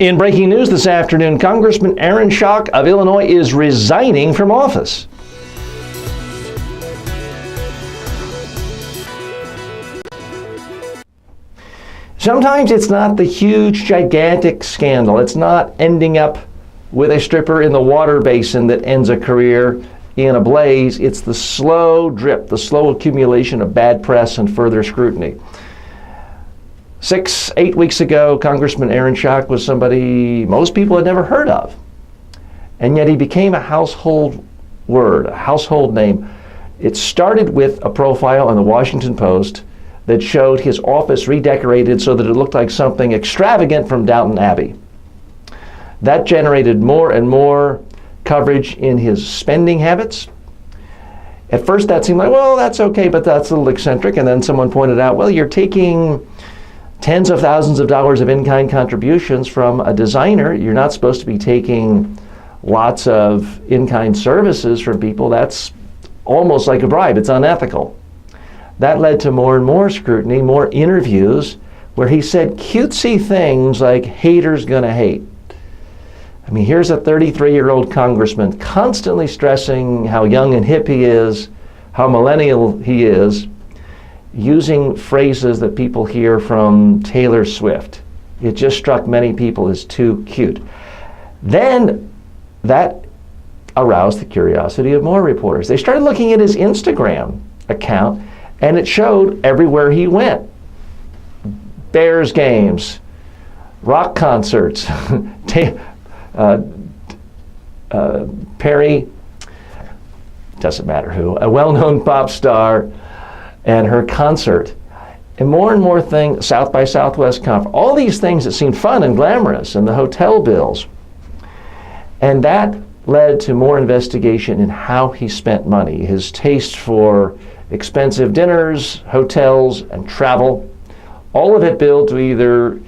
In breaking news this afternoon, Congressman Aaron Schock of Illinois is resigning from office. Sometimes it's not the huge, gigantic scandal. It's not ending up with a stripper in the water basin that ends a career in a blaze. It's the slow drip, the slow accumulation of bad press and further scrutiny. 8 weeks ago, Congressman Aaron Schock was somebody most people had never heard of. And yet he became a household word, a household name. It started with a profile on the Washington Post that showed his office redecorated so that it looked like something extravagant from Downton Abbey. That generated more and more coverage in his spending habits. At first that seemed like, well, that's okay, but that's a little eccentric. And then someone pointed out, well, you're taking tens of thousands of dollars of in-kind contributions from a designer. You're not supposed to be taking lots of in-kind services from people. That's almost like a bribe. It's unethical. That led to more and more scrutiny, more interviews, where he said cutesy things like haters gonna hate. I mean, here's a 33-year-old congressman constantly stressing how young and hip he is, how millennial he is, using phrases that people hear from Taylor Swift. It just struck many people as too cute. Then that aroused the curiosity of more reporters. They started looking at his Instagram account, and it showed everywhere he went. Bears games, rock concerts, Perry, doesn't matter who, a well-known pop star, and her concert. And more things, South by Southwest conference, all these things that seemed fun and glamorous, and the hotel bills. And that led to more investigation in how he spent money, his taste for expensive dinners, hotels, and travel. All of it billed to either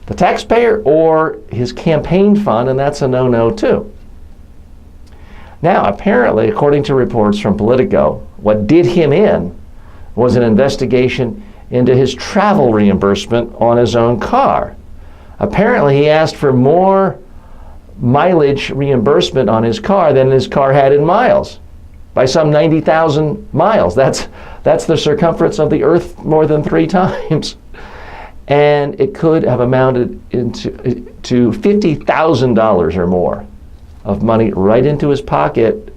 the taxpayer or his campaign fund, and that's a no-no too. Now, apparently, according to reports from Politico, what did him in was an investigation into his travel reimbursement on his own car. Apparently, he asked for more mileage reimbursement on his car than his car had in miles, by some 90,000 miles. That's the circumference of the Earth more than 3 times. And it could have amounted to $50,000 or more of money right into his pocket,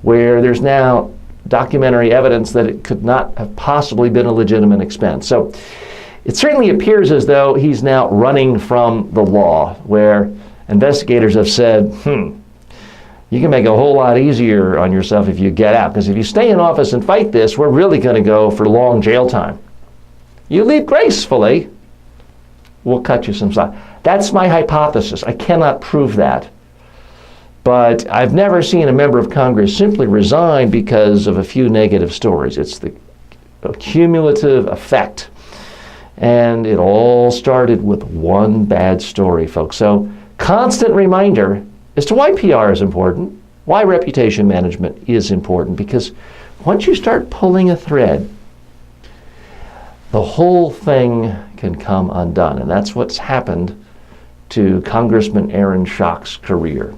where there's now documentary evidence that it could not have possibly been a legitimate expense. So it certainly appears as though he's now running from the law, where investigators have said, you can make it a whole lot easier on yourself if you get out, because if you stay in office and fight this, we're really going to go for long jail time. You leave gracefully, we'll cut you some slack. That's my hypothesis. I cannot prove that. But I've never seen a member of Congress simply resign because of a few negative stories. It's the cumulative effect. And it all started with one bad story, folks. So, constant reminder as to why PR is important, why reputation management is important, because once you start pulling a thread, the whole thing can come undone. And that's what's happened to Congressman Aaron Schock's career.